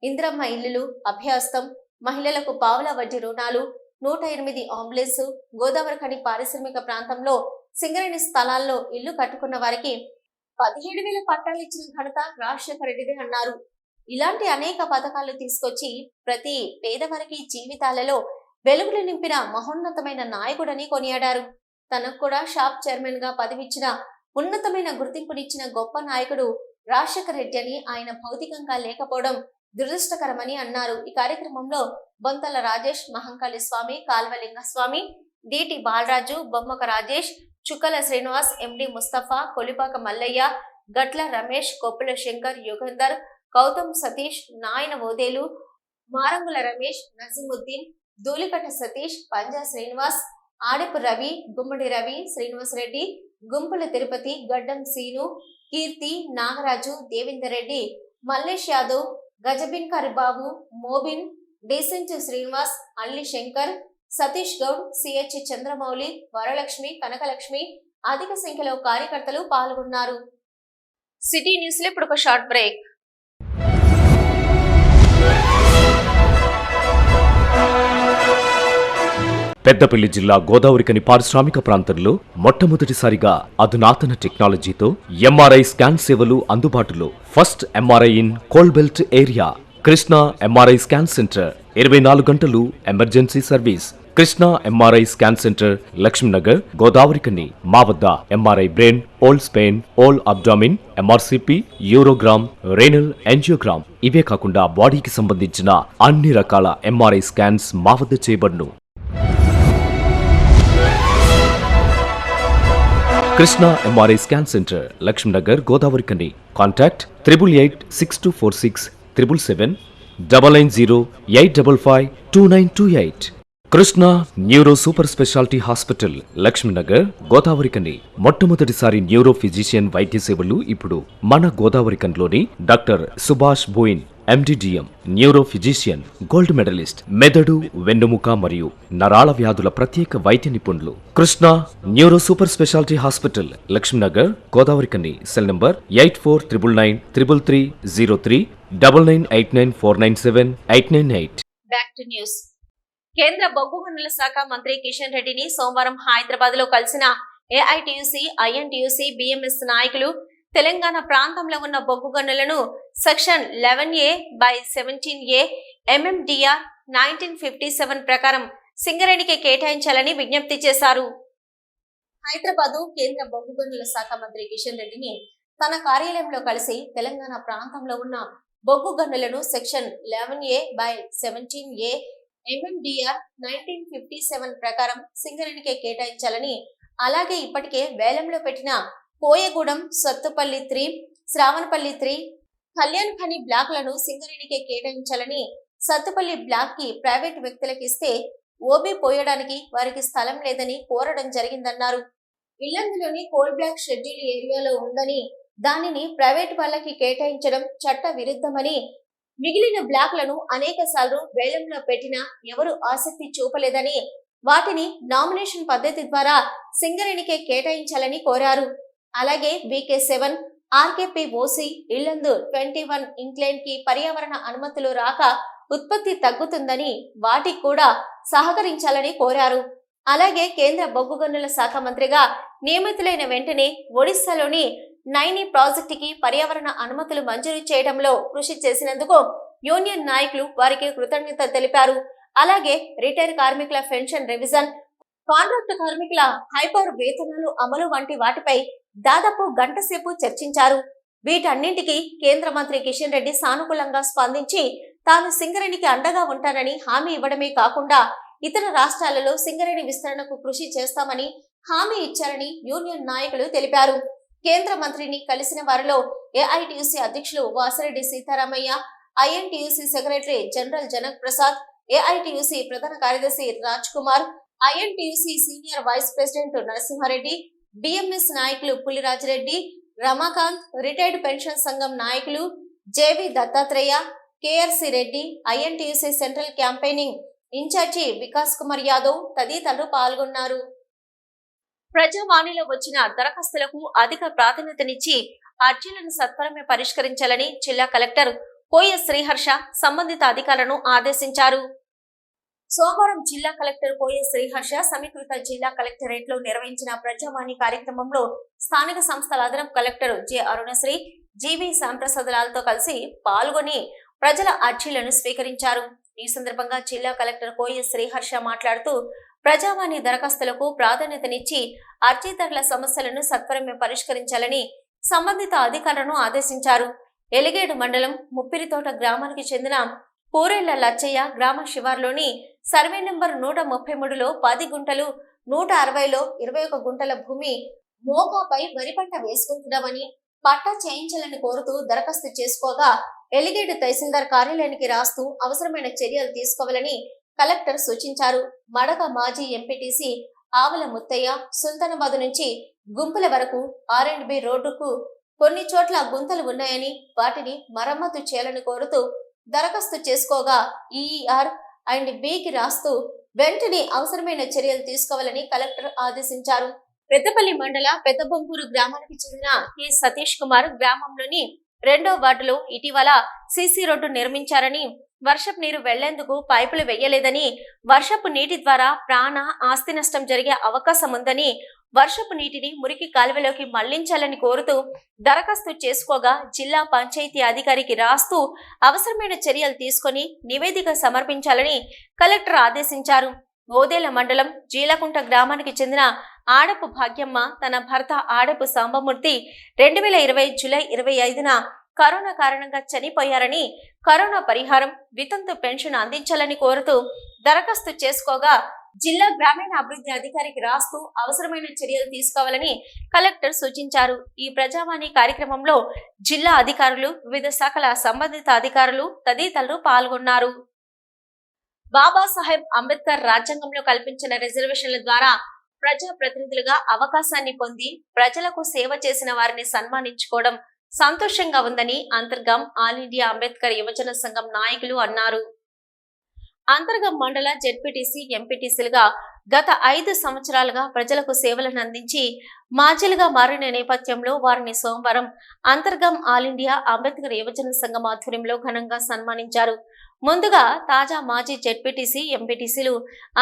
ఇంద్రమ్మ ఇల్లులు, అభ్యాస్తం, మహిళలకు పావుల వడ్డీ రుణాలు, 108 అంబులెన్స్, గోదావరికని పారిశ్రామిక ప్రాంతంలో సింగరేణి స్థలాల్లో ఇల్లు కట్టుకున్న వారికి 17,000 పట్టాలు ఇచ్చిన ఘనత రాజశేఖర రెడ్డిదే అన్నారు. ఇలాంటి అనేక పథకాలు తీసుకొచ్చి ప్రతి పేదవారికి జీవితాలలో వెలుగులు నింపిన మహోన్నతమైన నాయకుడని కొనియాడారు. తనకు కూడా షాప్ చైర్మన్ గా పదవిచ్చిన ఉన్నతమైన గుర్తింపునిచ్చిన గొప్ప నాయకుడు రాజశేఖర రెడ్డి అని, ఆయన భౌతికంగా లేకపోవడం దురదృష్టకరమని అన్నారు. ఈ కార్యక్రమంలో బొంతల రాజేష్, మహంకాళి స్వామి, కాల్వలింగ స్వామి, డిటి బాలరాజు, బొమ్మక రాజేష్, చుక్కల శ్రీనివాస్, MD ముస్తఫా, కొలిపాక మల్లయ్య, గట్ల రమేష్, కొప్పుల శంకర్, యుగంధర్, గౌతమ్ సతీష్, నాయన ఓదేలు, మారంగుల రమేష్, నజీముద్దీన్, ధూళికట్ట సతీష్, పంజా శ్రీనివాస్, ఆడిపు రవి, గుమ్మడి రవి, శ్రీనివాస్ రెడ్డి, గుంపుల తిరుపతి, గడ్డం సీను, కీర్తి, నాగరాజు, దేవేందర్ రెడ్డి, మల్లేష్ యాదవ్, గజబిన్ కరిబాబు, మోబిన్, డీసెంట్ శ్రీనివాస్, అల్లి శంకర్, సతీష్ గౌడ్, సిహెచ్ చంద్రమౌళి, వరలక్ష్మి, కనకలక్ష్మి అధిక సంఖ్యలో కార్యకర్తలు పాల్గొన్నారు. సిటీ న్యూస్ లో ఇప్పుడు ఒక షార్ట్ బ్రేక్. పెద్దపల్లి జిల్లా గోదావరికని పారిశ్రామిక ప్రాంతంలో మొట్టమొదటిసారిగా అధునాతన టెక్నాలజీతో ఎంఆర్ఐ స్కాన్ సేవలు అందుబాటులో. First MRI in coal belt area. Krishna MRI scan centre 24 గంటలు emergency service. Krishna MRI scan centre, Lakshminagar, Godavarikhani. మా వద్ద MRI brain, whole spine, whole abdomen, MRCP, urogram, renal angiogram ఇవే కాకుండా బాడీకి సంబంధించిన అన్ని రకాల ఎంఆర్ఐ స్కాన్స్ మా వద్ద చేయబడును. Krishna MRI scan centre, Lakshminagar, Godavarikhani. Contact 888646 777 990 855 2928. Krishna neuro super speciality hospital, Lakshminagar, Godavarikhani. మొట్టమొదటిసారి న్యూరో ఫిజిషియన్ వైద్య సేవలు ఇప్పుడు మన గోదావరికన్లోని doctor Subhash Boyin, MDDM, neuro physician, gold medalist, మెదడు, వెన్నుముక మరియు నరాల వ్యాధుల ప్రత్యేక వైద్య నిపుణులు. Krishna neuro super speciality hospital, Lakshminagar, Godavarikhani. Cell number 8499 333 03 9989 497 898. Back to news. కేంద్ర బొగ్గు గనుల శాఖ మంత్రి కిషన్ రెడ్డిని సోమవారం హైదరాబాద్ లో కలిసిన ఏఐటియుసి, ఐఎన్టియుసి, బిఎంఎస్ నాయకులు తెలంగాణ ప్రాంతంలో ఉన్న బొగ్గు గనులను సెక్షన్ 11A/17A MMDR 1957 ప్రకారం సింగరేణికి కేటాయించాలని విజ్ఞప్తి చేశారు. హైదరాబాద్ కేంద్ర బొగ్గు గనుల శాఖ మంత్రి కిషన్ రెడ్డిని తన కార్యాలయంలో కలిసి తెలంగాణ ప్రాంతంలో ఉన్న బొగ్గు గనులను సెక్షన్ 11A/17A MMDR 1957 ప్రకారం సింగరేణికి కేటాయించాలని, అలాగే ఇప్పటికే వేలంలో పెట్టిన కోయగూడెం, సత్తుపల్లి 3, శ్రావణపల్లి 3, కళ్యాణ్ ఖని బ్లాక్లను సింగరేణికి కేటాయించాలని, సత్తుపల్లి బ్లాక్ కి ప్రైవేట్ వ్యక్తులకు ఇస్తే ఓబీ పోయడానికి వారికి స్థలం లేదని కోరడం జరిగిందన్నారు. ఇల్లందులోని కోల్ బ్లాక్ షెడ్యూల్ ఏరియాలో ఉందని, దానిని ప్రైవేట్ వాళ్ళకి కేటాయించడం చట్ట విరుద్ధమని, మిగిలిన బ్లాక్లను అనేక సార్లు వేలంలో పెట్టినా ఎవరు ఆసక్తి చూపలేదని, వాటిని నామినేషన్ పద్ధతి ద్వారా సింగరేణికే కేటాయించాలని కోరారు. అలాగే VK7, RKPOC, ఇల్లందు 21 ఇంక్లైన్ కి పర్యావరణ అనుమతులు రాక ఉత్పత్తి తగ్గుతుందని, వాటికి కూడా సహకరించాలని కోరారు. అలాగే కేంద్ర బొగ్గు గనుల శాఖ మంత్రిగా నియమితులైన వెంటనే ఒడిశాలోని నైని ప్రాజెక్టుకి పర్యావరణ అనుమతులు మంజూరు చేయడంలో కృషి చేసినందుకు యూనియన్ నాయకులు వారికి కృతజ్ఞత తెలిపారు. అలాగే రిటైర్ కార్మికుల పెన్షన్ రివిజన్, కాంట్రాక్ట్ కార్మికుల హైపర్ వేతనాలు అమలు వంటి వాటిపై దాదాపు గంట సేపు చర్చించారు. వీటన్నింటికి కేంద్ర మంత్రి కిషన్ రెడ్డి సానుకూలంగా స్పందించి తాను సింగరేణికి అండగా ఉంటానని హామీ ఇవ్వడమే కాకుండా ఇతర రాష్ట్రాలలో సింగరేణి విస్తరణకు కృషి చేస్తామని హామీ ఇచ్చారని యూనియన్ నాయకులు తెలిపారు. కేంద్ర మంత్రిని కలిసిన వారిలో ఏఐటియుసి అధ్యక్షులు Vasireddy Seetharamaiah, INTUC secretary general Janak Prasad, AITUC ప్రధాన కార్యదర్శి Raj Kumar, INTUC senior vice president Narasimhareddy, BMS నాయకులు పులిరాజిరెడ్డి, రమాకాంత్, రిటైర్డ్ పెన్షన్ సంఘం నాయకులు JV Dattatreya, KRC Reddy, INTUC central campaigning incharge Vikas Kumar Yadav తదితరులు పాల్గొన్నారు. ప్రజావాణిలో వచ్చిన దరఖాస్తులకు అధిక ప్రాధాన్యతనిచ్చి అర్జీలను సత్వరమే పరిష్కరించాలని జిల్లా కలెక్టర్ కోయ శ్రీహర్ష సంబంధిత అధికారులను ఆదేశించారు. సోమవారం జిల్లా కలెక్టర్ కోయ శ్రీహర్ష సమీకృత జిల్లా కలెక్టరేట్ లో నిర్వహించిన ప్రజావాణి కార్యక్రమంలో స్థానిక సంస్థల అదనపు కలెక్టర్ జె అరుణశ్రీ, జీవి శ్యాంప్రసాద్ కలిసి పాల్గొని ప్రజల అర్జీలను స్వీకరించారు. ఈ సందర్భంగా జిల్లా కలెక్టర్ కోయ శ్రీహర్ష మాట్లాడుతూ ప్రజావాణి దరఖాస్తులకు ప్రాధాన్యతనిచ్చి అర్జీదారుల సమస్యలను సత్వరమే పరిష్కరించాలని సంబంధిత అధికారులను ఆదేశించారు. ఎలిగేడు మండలం ముప్పిరితోట గ్రామానికి చెందిన పూరేళ్ల లచ్చయ్య గ్రామ శివార్లోని సర్వే నెంబర్ 133లో 10 గుంటలు, 160లో 21 గుంటల భూమి మోకాపై వరి పంట వేసుకుంటున్నామని పట్టా చేయించాలని కోరుతూ దరఖాస్తు చేసుకోగా ఎలిగేడు తహసీల్దార్ కార్యాలయానికి రాస్తూ అవసరమైన చర్యలు తీసుకోవాలని కలెక్టర్ సూచించారు. మడక మాజీ ఎంపీటీసీ ఆవల ముత్తయ్య సుల్తానాబాద్ నుంచి గుంపుల వరకు R&B రోడ్డుకు కొన్ని చోట్ల గుంతలు ఉన్నాయని వాటిని మరమ్మతు చేయాలని కోరుతూ దరఖాస్తు చేసుకోగా ఈఈఆర్ అండ్ బికి రాస్తూ వెంటనే అవసరమైన చర్యలు తీసుకోవాలని కలెక్టర్ ఆదేశించారు. పెద్దపల్లి మండల పెద్దబొంకూరు గ్రామానికి చెందిన కె సతీష్ కుమార్ గ్రామంలోని 2వ వార్డులో ఇటీవల సీసీ రోడ్డు నిర్మించారని, వర్షపు నీరు వెళ్లేందుకు పైపులు వేయలేదని, వర్షపు నీటి ద్వారా ప్రాణ ఆస్తి నష్టం జరిగే అవకాశం ఉందని, వర్షపు నీటిని మురికి కాలువలోకి మళ్లించాలని కోరుతూ దరఖాస్తు చేసుకోగా జిల్లా పంచాయతీ అధికారికి రాస్తూ అవసరమైన చర్యలు తీసుకొని నివేదిక సమర్పించాలని కలెక్టర్ ఆదేశించారు. ఓదేల మండలం జీలకుంట గ్రామానికి చెందిన ఆడపు భాగ్యమ్మ తన భర్త ఆడపు సాంబమూర్తి 2020 జూలై 25న కరోనా కారణంగా చనిపోయారని, కరోనా పరిహారం వితంతు పెన్షన్ అందించాలని కోరుతూ దరఖాస్తు చేసుకోగా జిల్లా గ్రామీణ అభివృద్ధి అధికారికి రాస్తూ అవసరమైన చర్యలు తీసుకోవాలని కలెక్టర్ సూచించారు. ఈ ప్రజావాణి కార్యక్రమంలో జిల్లా అధికారులు, వివిధ శాఖల సంబంధిత అధికారులు తదితరులు పాల్గొన్నారు. బాబాసాహెబ్ అంబేద్కర్ రాజ్యాంగంలో కల్పించిన రిజర్వేషన్ల ద్వారా ప్రజా ప్రతినిధులుగా అవకాశాన్ని పొంది ప్రజలకు సేవ చేసిన వారిని సన్మానించుకోవడం సంతోషంగా ఉందని అంతర్గం ఆల్ ఇండియా అంబేద్కర్ యువజన సంఘం నాయకులు అన్నారు. అంతర్గం మండల జెడ్పీటీసీ, ఎంపీటీసీలుగా గత 5 సంవత్సరాలుగా ప్రజలకు సేవలను అందించి మాజీలుగా మారిన నేపథ్యంలో వారిని సోమవారం అంతర్గం ఆల్ ఇండియా అంబేద్కర్ యువజన సంఘం ఆధ్వర్యంలో ఘనంగా సన్మానించారు. ముందుగా తాజా మాజీ జెడ్పీటీసీ, ఎంపీటీసీలు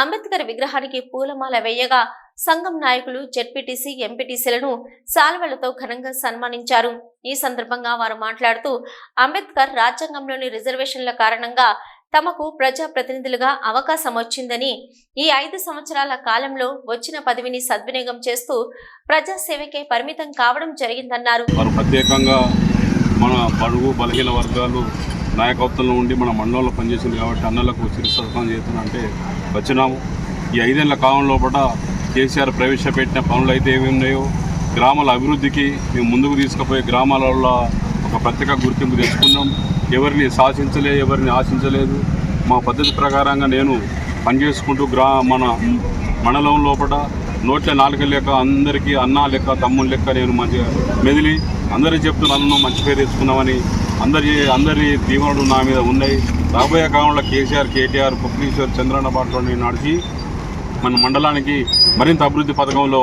అంబేద్కర్ విగ్రహానికి పూలమాల వేయగా సంఘం నాయకులు జెడ్పీటీసీ, ఎంపీటీసీలను శాల్వలతో ఘనంగా సన్మానించారు. ఈ సందర్భంగా వారు మాట్లాడుతూ అంబేద్కర్ రాజ్యాంగంలోని రిజర్వేషన్ల కారణంగా తమకు ప్రజా ప్రతినిధులుగా అవకాశం వచ్చిందని, ఈ 5 సంవత్సరాల కాలంలో వచ్చిన పదవిని సద్వినియోగం చేస్తూ ప్రజాసేవకే పరిమితం కావడం జరిగిందన్నారు. ప్రత్యేకంగా మన బడుగు బలహీన వర్గాలు నాయకత్వంలో ఉండి మన మండలంలో పనిచేసింది కాబట్టి అన్నలకు శిరసత్వం చేస్తున్నంటే వచ్చినాము. ఈ 5 ఏళ్ల కాలంలో కూడా కేసీఆర్ ప్రవేశపెట్టిన పనులు అయితే ఏమి ఉన్నాయో, గ్రామాల అభివృద్ధికి మేము ముందుకు తీసుకుపోయే గ్రామాలలో ఒక ప్రత్యేక గుర్తింపు తెచ్చుకున్నాం. ఎవరిని శాసించలేదు, ఎవరిని ఆశించలేదు. మా పద్ధతి ప్రకారంగా నేను పనిచేసుకుంటూ మన మండలం లోపల నోట్ల నాలుక లెక్క అందరికీ అన్నా లెక్క తమ్ముళ్ళ లెక్క నేను మంచిగా మెదిలి అందరికీ చెప్తూ నన్ను మంచి పేరు తెచ్చుకున్నామని అందరి దీవెనలు నా మీద ఉన్నాయి. రాబోయే కాలంలో కేసీఆర్, కేటీఆర్, కుప్పలీశ్వర్, చంద్రన్న బాటలో నడిచి మన మండలానికి మరింత అభివృద్ధి పథకంలో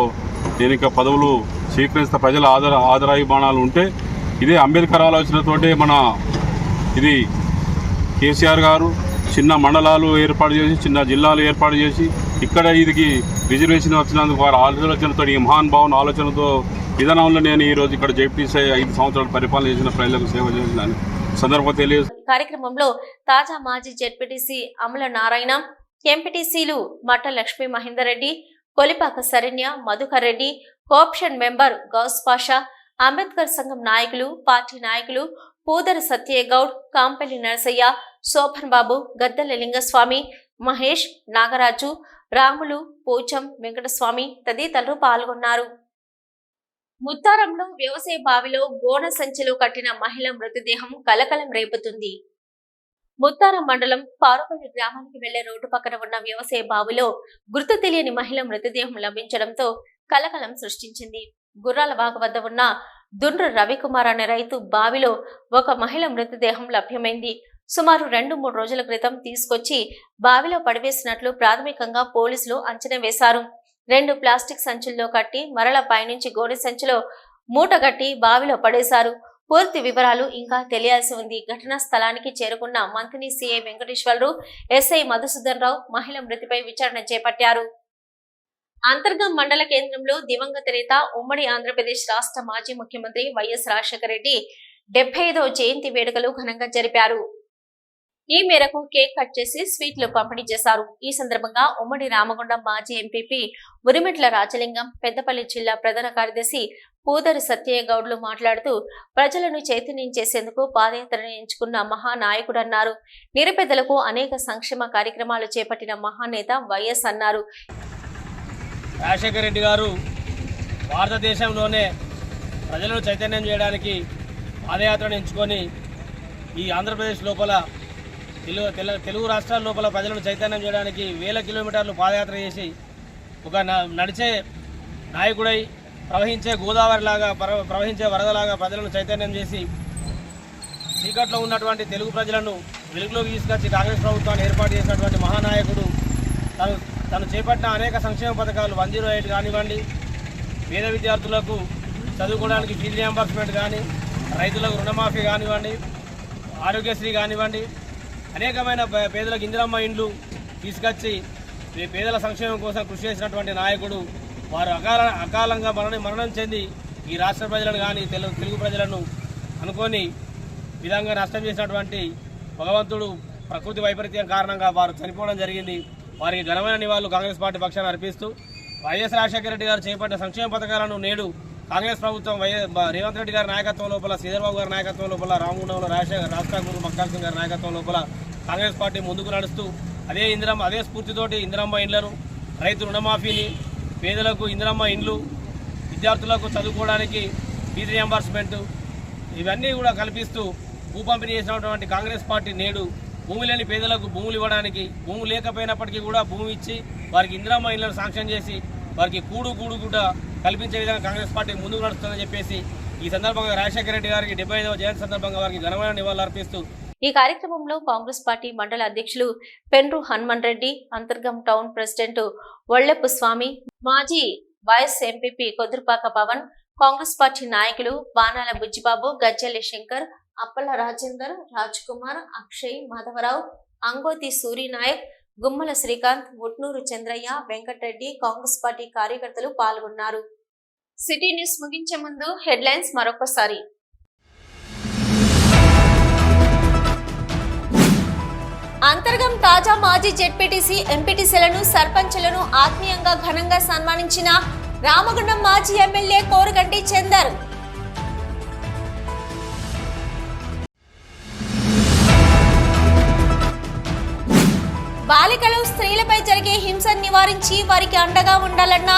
నేను ఇంకా పదవులు స్వీకరిస్తే ప్రజల ఆదరాభిమానాలు ఉంటే ఇదే అంబేద్కర్ ఆలోచనతోటే ఇది కేసీఆర్ గారు చిన్న మండలాలు ఏర్పాటు చేసి, చిన్న జిల్లాలు ఏర్పాటు చేసి ఇక్కడ ఇదికి రిజర్వేషన్ వచ్చినందుకు వారి ఆలోచనతో, ఈ మహాన్ భావన ఆలోచనతో విధానంలో నేను ఈరోజు ఇక్కడ జెడ్పీసీ 5 సంవత్సరాలు పరిపాలన చేసిన ప్రజలకు సేవ చేసిన సందర్భం తెలియదు. కార్యక్రమంలో తాజా మాజీ జెడ్పీటీసీ అమల నారాయణ, ఎంపీటీసీలు మట్ట లక్ష్మీ మహేందర్ రెడ్డి, కొలిపాక శరణ్య, మధుకర్ రెడ్డి, కోఆప్షన్ మెంబర్ గౌస్ పాషా, అంబేద్కర్ సంఘం నాయకులు, పార్టీ నాయకులు పూదరి సత్యగౌడ్, కాంపల్లి నరసయ్య, శోభన్ బాబు, గద్దెల లింగస్వామి, మహేష్, నాగరాజు, రాములు, పోచం, వెంకటస్వామి తదితరులు పాల్గొన్నారు. ముత్తారంలో వ్యవసాయ బావిలో గోన సంచిలో కట్టిన మహిళ మృతదేహం కలకలం రేపుతుంది. ముత్తారం మండలం పారుపల్లి గ్రామానికి వెళ్లే రోడ్డు పక్కన ఉన్న వ్యవసాయ బావిలో గుర్తు తెలియని మహిళ మృతదేహం లభించడంతో కలకలం సృష్టించింది. గుర్రాల వాగు వద్ద ఉన్న దుండ్ర రవికుమార్ అనే రైతు బావిలో ఒక మహిళ మృతదేహం లభ్యమైంది. సుమారు 2-3 రోజుల క్రితం తీసుకొచ్చి బావిలో పడివేసినట్లు ప్రాథమికంగా పోలీసులు అంచనా వేశారు. 2 ప్లాస్టిక్ సంచుల్లో కట్టి మరల పైనుంచి గోనె సంచిలో మూటగట్టి బావిలో పడేశారు. పూర్తి వివరాలు ఇంకా తెలియాల్సి ఉంది. ఘటనా స్థలానికి చేరుకున్న మంత్రి సిఐ వెంకటేశ్వరరావు, ఎస్ఐ మధుసూదన్ రావు మహిళ మృతిపై విచారణ చేపట్టారు. అంతర్గం మండల కేంద్రంలో దివంగత నేత, ఉమ్మడి ఆంధ్రప్రదేశ్ రాష్ట్ర మాజీ ముఖ్యమంత్రి వైఎస్ రాజశేఖర రెడ్డి 75వ జయంతి వేడుకలు ఘనంగా జరిపారు. ఈ మేరకు కేక్ కట్ చేసి స్వీట్లు పంపిణీ చేశారు. ఈ సందర్భంగా ఉమ్మడి రామగుండం మాజీ ఎంపీపీ ఉరిమిట్ల రాజలింగం, పెద్దపల్లి జిల్లా ప్రధాన కార్యదర్శి పూదరి సత్యగౌడ్లు మాట్లాడుతూ ప్రజలను చైతన్యం చేసేందుకు పాదయాత్రను ఎంచుకున్న మహానాయకుడన్నారు. నిరుపేదలకు అనేక సంక్షేమ కార్యక్రమాలు చేపట్టిన మహానేత వైఎస్ అన్నారు. రాజశేఖర రెడ్డి గారు భారతదేశంలోనే ప్రజలను చైతన్యం చేయడానికి పాదయాత్రను ఎంచుకొని ఈ ఆంధ్రప్రదేశ్ లోపల తెలుగు రాష్ట్రాల లోపల ప్రజలను చైతన్యం చేయడానికి వేల కిలోమీటర్లు పాదయాత్ర చేసి ఒక నడిచే నాయకుడై ప్రవహించే గోదావరిలాగా ప్రవహించే వరదలాగా ప్రజలను చైతన్యం చేసి చీకట్లో ఉన్నటువంటి తెలుగు ప్రజలను వెలుగులోకి తీసుకొచ్చి కాంగ్రెస్ ప్రభుత్వాన్ని ఏర్పాటు చేసినటువంటి మహానాయకుడు తను చేపట్టిన అనేక సంక్షేమ పథకాలు 108 కానివ్వండి, పేద విద్యార్థులకు చదువుకోవడానికి ఫీజు రియంబర్స్మెంట్ కానీ, రైతులకు రుణమాఫీ కానివ్వండి, ఆరోగ్యశ్రీ కానివ్వండి, అనేకమైన పేదలకు ఇందిరమ్మ ఇండ్లు తీసుకొచ్చి పేదల సంక్షేమం కోసం కృషి చేసినటువంటి నాయకుడు. వారు అకాలంగా మరణం చెంది ఈ రాష్ట్ర ప్రజలను కానీ తెలుగు ప్రజలను అనుకోని విధంగా నష్టం చేసినటువంటి భగవంతుడు ప్రకృతి వైపరీత్యం కారణంగా వారు చనిపోవడం జరిగింది. వారికి ఘనమైన నివాళులు కాంగ్రెస్ పార్టీ పక్షాన అర్పిస్తూ వైఎస్ రాజశేఖర రెడ్డి గారు చేపట్టిన సంక్షేమ పథకాలను నేడు కాంగ్రెస్ ప్రభుత్వం రేవంత్ రెడ్డి గారి నాయకత్వం లోపల, శ్రీధర్బాబు గారి నాయకత్వం లోపల, రామగుండంలో రాజ్ ఠాకూర్ మక్కాన్ సింగ్ గారి నాయకత్వం లోపల కాంగ్రెస్ పార్టీ ముందుకు నడుస్తూ అదే స్ఫూర్తితోటి ఇందిరమ్మ ఇండ్లను, రైతు రుణమాఫీని, పేదలకు ఇందిరమ్మ ఇండ్లు, విద్యార్థులకు చదువుకోవడానికి ఫీజు రియంబర్స్మెంట్ ఇవన్నీ కూడా కల్పిస్తూ భూ పంపిణీ చేసినటువంటి కాంగ్రెస్ పార్టీ నేడు భూమి లేని పేదలకు భూములు ఇవ్వడానికి, భూమి లేకపోయినప్పటికీ కూడా భూమి ఇచ్చి వారికి ఇందిరమ్మ ఇళ్లను శాంక్షన్ చేసి వారికి కూడు కూడా కల్పించే విధంగా కాంగ్రెస్ పార్టీ ముందుకు నడుస్తుందని చెప్పేసి ఈ సందర్భంగా రాజశేఖర రెడ్డి గారికి 75వ జయంతి సందర్భంగా వారికి ఘనమైన నివాళులు అర్పిస్తూ ఈ కార్యక్రమంలో కాంగ్రెస్ పార్టీ మండల అధ్యక్షులు పెండ్రు హనుమన్ రెడ్డి, అంతర్గం టౌన్ ప్రెసిడెంట్ ఒళ్లెప్పు స్వామి, మాజీ vice MPP Koddupaka Pavan, Congress party నాయకులు బాణాల బుజ్జిబాబు, గజ్జెల్లి శంకర్, అప్పల రాజేందర్, రాజ్ కుమార్, అక్షయ్, మాధవరావు, అంగోతి సూరినాయక్, గుమ్మల శ్రీకాంత్, ముట్నూరు చంద్రయ్య, వెంకటరెడ్డి, కాంగ్రెస్ పార్టీ కార్యకర్తలు పాల్గొన్నారు. సిటీ న్యూస్ ముగించే ముందు హెడ్లైన్స్ మరొకసారి. అంతర్గం తాజా మాజీ జెడ్పీటీసీ, ఎంపీటీసీలను, సర్పంచ్లను ఆత్మీయంగా ఘనంగా సన్మానించిన రామగుండం మాజీ ఎమ్మెల్యే కోరుగంటి చందర్. బాలికలు, స్త్రీలపై జరిగే హింసను నివారించి వారికి అండగా ఉండాలన్న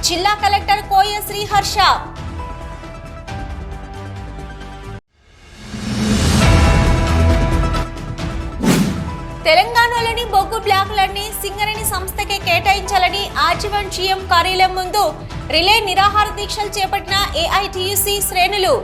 జిల్లా కలెక్టర్ కోయ శ్రీహర్ష. తెలంగాణలోని బొగ్గు బ్లాకులన్నీ సింగరేణి సంస్థకే కేటాయించాలని ఆజీవన్ జీఎం కార్యాలయం ముందు రిలే నిరాహార దీక్షలు చేపట్టిన ఏఐటీయూసీ శ్రేణులు.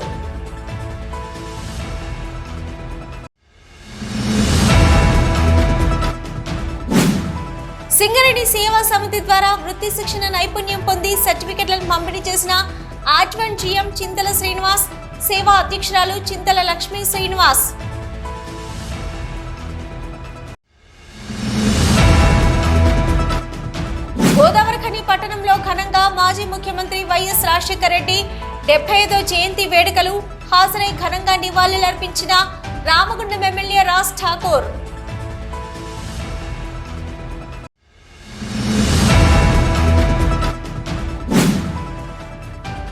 సింగరేణి సేవా సమితి ద్వారా వృత్తి శిక్షణ నైపుణ్యం పొంది సర్టిఫికెట్లను పంపిణీ చేసిన ఆజీవన్ జీఎం చింతల శ్రీనివాస్, సేవా అధ్యక్షురాలు చింతల లక్ష్మీ శ్రీనివాస్. గోదావరిఖని పట్టణంలో ఘనంగా మాజీ ముఖ్యమంత్రి వైఎస్ రాజశేఖర రెడ్డి 75వ జయంతి వేడుకలు. హాజరై ఘనంగా నివాళులర్పించిన రామగుండం ఎమ్మెల్యే రాజ్ ఠాకూర్.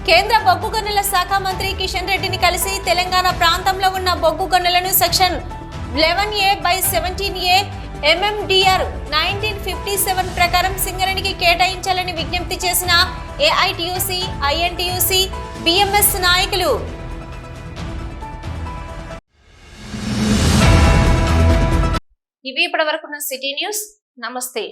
కేంద్ర బొగ్గు గనుల శాఖ మంత్రి కిషన్ రెడ్డిని కలిసి తెలంగాణ ప్రాంతంలో ఉన్న బొగ్గు గనులను సెక్షన్ 11A/17A MMDR 1957 ప్రకారం సింగరేణికి కేటాయించాలని విజ్ఞప్తి చేసిన ఏఐటీయూసీ, ఐఎన్టీయూసీ, బిఎంఎస్ నాయకులు. ఇవి ఇప్పటివరకున్న సిటీ న్యూస్. నమస్తే.